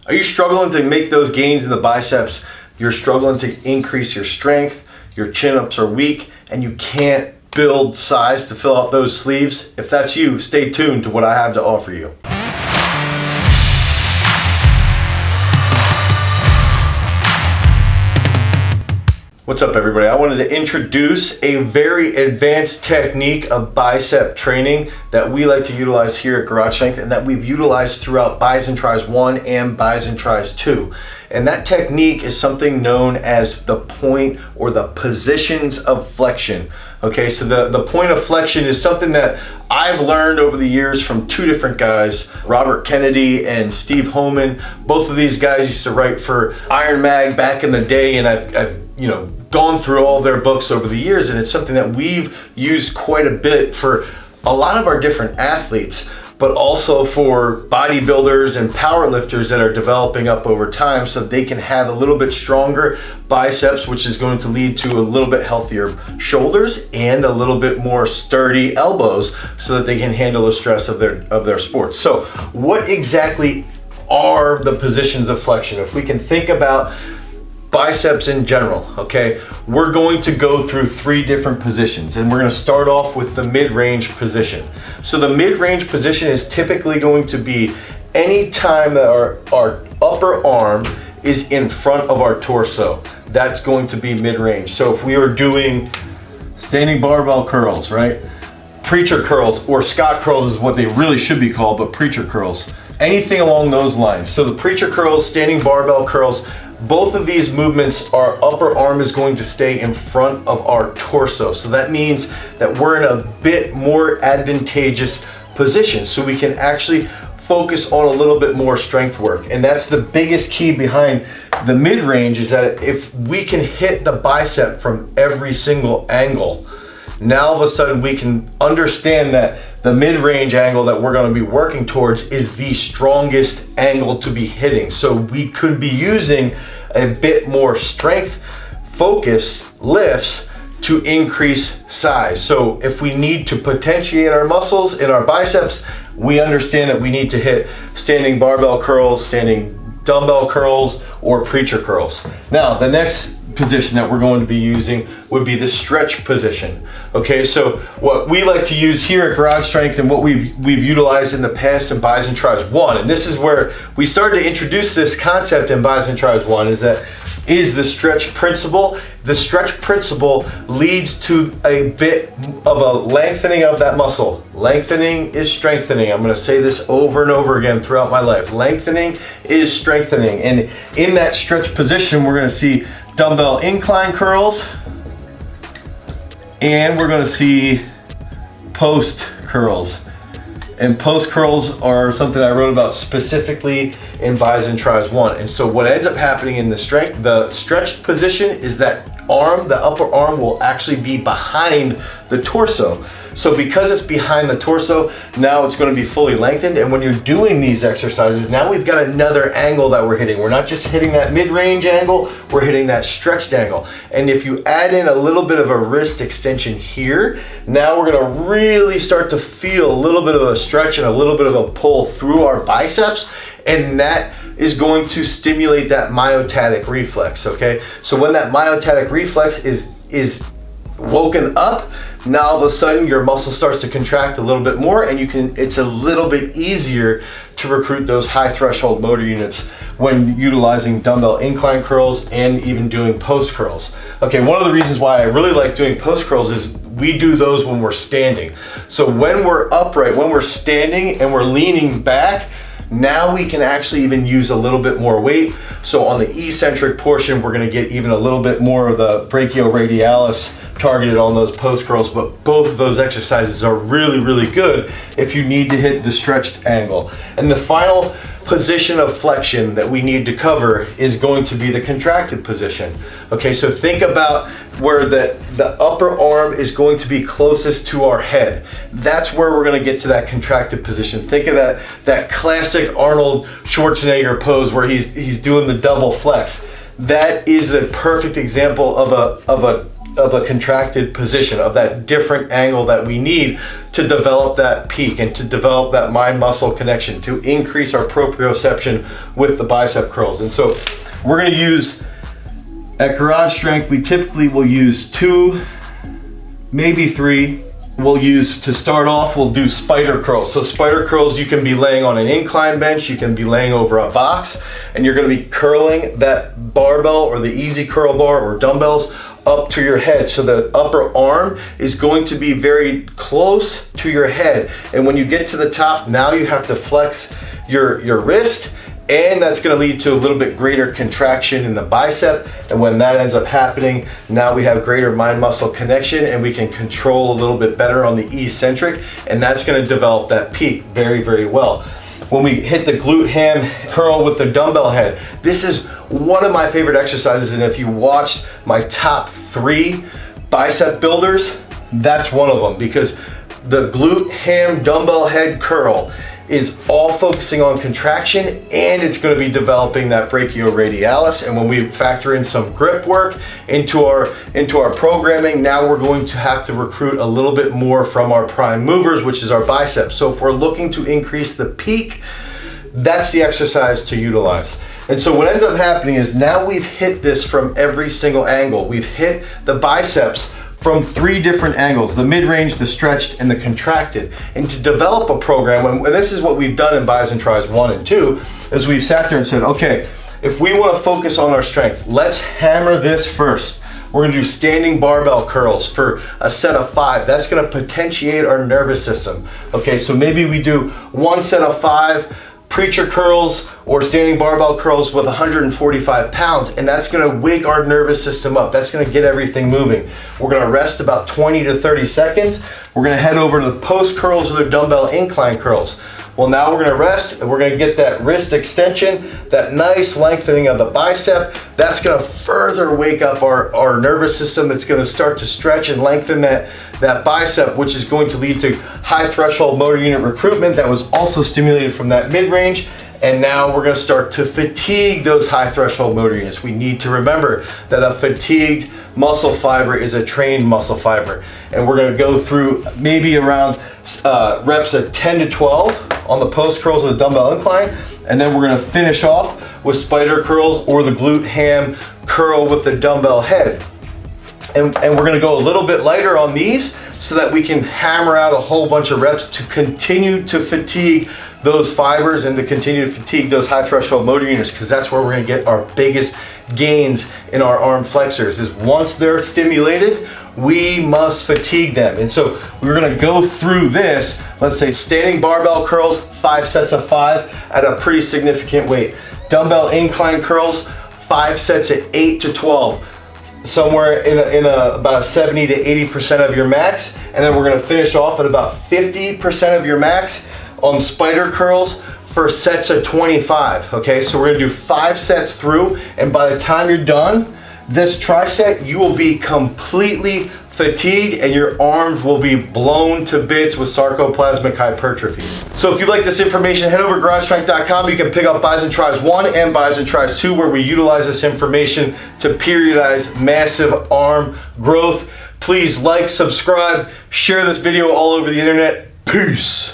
Are you struggling to make those gains in the biceps? You're struggling to increase your strength, your chin-ups are weak, and you can't build size to fill out those sleeves? If that's you, stay tuned to what I have to offer you. What's up, everybody? I wanted to introduce a very advanced technique of bicep training that we like to utilize here at Garage Strength and that we've utilized throughout Bize and Trize 1 and Bize and Trize 2. And that technique is something known as the point or the positions of flexion. Okay, so the point of flexion is something that I've learned over the years from two different guys, Robert Kennedy and Steve Homan. Both of these guys used to write for Iron Mag back in the day, and I've gone through all their books over the years, and it's something that we've used quite a bit for a lot of our different athletes, but also for bodybuilders and powerlifters that are developing up over time so they can have a little bit stronger biceps, which is going to lead to a little bit healthier shoulders and a little bit more sturdy elbows so that they can handle the stress of their sports. So what exactly are the positions of flexion? If we can think about biceps in general, okay, we're going to go through three different positions, and we're going to start off with the mid-range position. So the mid-range position is typically going to be any time that our upper arm is in front of our torso. That's going to be mid-range. So if we were doing standing barbell curls, right, preacher curls, or Scott curls is what they really should be called, but preacher curls, anything along those lines. So the preacher curls, standing barbell curls, both of these movements, our upper arm is going to stay in front of our torso. So that means that we're in a bit more advantageous position, so we can actually focus on a little bit more strength work. And that's the biggest key behind the mid-range, is that if we can hit the bicep from every single angle, now all of a sudden we can understand that the mid-range angle that we're going to be working towards is the strongest angle to be hitting. So we could be using a bit more strength focus lifts to increase size. So if we need to potentiate our muscles in our biceps, we understand that we need to hit standing barbell curls, standing dumbbell curls, or preacher curls. Now, the next position that we're going to be using would be the stretch position. Okay, so what we like to use here at Garage Strength and what we've utilized in the past in Bize and Trize 1, and this is where we started to introduce this concept in Bize and Trize 1, is the stretch principle. The stretch principle leads to a bit of a lengthening of that muscle. Lengthening is strengthening. I'm going to say this over and over again throughout my life. Lengthening is strengthening. And in that stretch position, we're going to see dumbbell incline curls, and we're going to see post curls. And post curls are something I wrote about specifically in Bize and Trize 1. And so what ends up happening in the stretched position is that the upper arm will actually be behind the torso. So because it's behind the torso, now it's going to be fully lengthened. And when you're doing these exercises, now we've got another angle that we're hitting. We're not just hitting that mid-range angle, we're hitting that stretched angle. And if you add in a little bit of a wrist extension here, now we're going to really start to feel a little bit of a stretch and a little bit of a pull through our biceps. And that is going to stimulate that myotatic reflex, okay? So when that myotatic reflex is woken up, now all of a sudden your muscle starts to contract a little bit more, and it's a little bit easier to recruit those high threshold motor units when utilizing dumbbell incline curls and even doing post curls. Okay, one of the reasons why I really like doing post curls is we do those when we're standing. So when we're upright, when we're standing and we're leaning back, now we can actually even use a little bit more weight. So on the eccentric portion, we're going to get even a little bit more of the brachioradialis targeted on those post curls, but both of those exercises are really, really good if you need to hit the stretched angle. And the final position of flexion that we need to cover is going to be the contracted position. Okay, so think about where the upper arm is going to be closest to our head. That's where we're going to get to that contracted position. Think of that classic Arnold Schwarzenegger pose where he's doing the double flex. That is a perfect example of a of a contracted position, of that different angle that we need to develop that peak and to develop that mind-muscle connection, to increase our proprioception with the bicep curls. And so we're gonna use, at garage strength, we typically will use 2, maybe 3. We'll use, to start off, we'll do spider curls. So spider curls, you can be laying on an incline bench, you can be laying over a box, and you're gonna be curling that barbell or the easy curl bar or dumbbells up to your head. So the upper arm is going to be very close to your head. And when you get to the top, now you have to flex your wrist, and that's gonna lead to a little bit greater contraction in the bicep. And when that ends up happening, now we have greater mind-muscle connection and we can control a little bit better on the eccentric, and that's gonna develop that peak very, very well. When we hit the glute ham curl with the dumbbell head, this is one of my favorite exercises, and if you watched my top 3 bicep builders, that's one of them, because the glute ham dumbbell head curl is all focusing on contraction, and it's going to be developing that brachioradialis. And when we factor in some grip work into our programming, now we're going to have to recruit a little bit more from our prime movers, which is our biceps. So if we're looking to increase the peak, that's the exercise to utilize. And so what ends up happening is now we've hit this from every single angle. We've hit the biceps from 3 different angles: the mid-range, the stretched, and the contracted. And to develop a program, and this is what we've done in Bize and Trize 1 and 2, is we've sat there and said, okay, if we want to focus on our strength, let's hammer this first. We're gonna do standing barbell curls for a set of 5. That's gonna potentiate our nervous system. Okay, so maybe we do 1 set of 5 preacher curls or standing barbell curls with 145 pounds, and that's gonna wake our nervous system up. That's gonna get everything moving. We're gonna rest about 20 to 30 seconds. We're gonna head over to the post curls or the dumbbell incline curls. Well, now we're gonna rest and we're gonna get that wrist extension, that nice lengthening of the bicep. That's gonna further wake up our nervous system. It's gonna start to stretch and lengthen that bicep, which is going to lead to high threshold motor unit recruitment that was also stimulated from that mid-range. And now we're gonna start to fatigue those high threshold motor units. We need to remember that a fatigued muscle fiber is a trained muscle fiber. And we're gonna go through maybe around reps of 10 to 12 on the post curls of the dumbbell incline. And then we're gonna finish off with spider curls or the glute ham curl with the dumbbell head. And we're gonna go a little bit lighter on these so that we can hammer out a whole bunch of reps to continue to fatigue those fibers and to continue to fatigue those high threshold motor units, because that's where we're gonna get our biggest gains in our arm flexors. Is once they're stimulated, we must fatigue them. And so we're gonna go through this, let's say standing barbell curls, 5 sets of 5 at a pretty significant weight. Dumbbell incline curls, 5 sets at 8 to 12. Somewhere in about 70 to 80% of your max. And then we're gonna finish off at about 50% of your max on spider curls for sets of 25, okay? So we're gonna do 5 sets through, and by the time you're done, this tricep, you will be completely fatigued and your arms will be blown to bits with sarcoplasmic hypertrophy. So if you like this information, head over to garagestrength.com. You can pick up Bize and Trize 1 and Bize and Trize 2, where we utilize this information to periodize massive arm growth. Please like, subscribe, share this video all over the internet. Peace.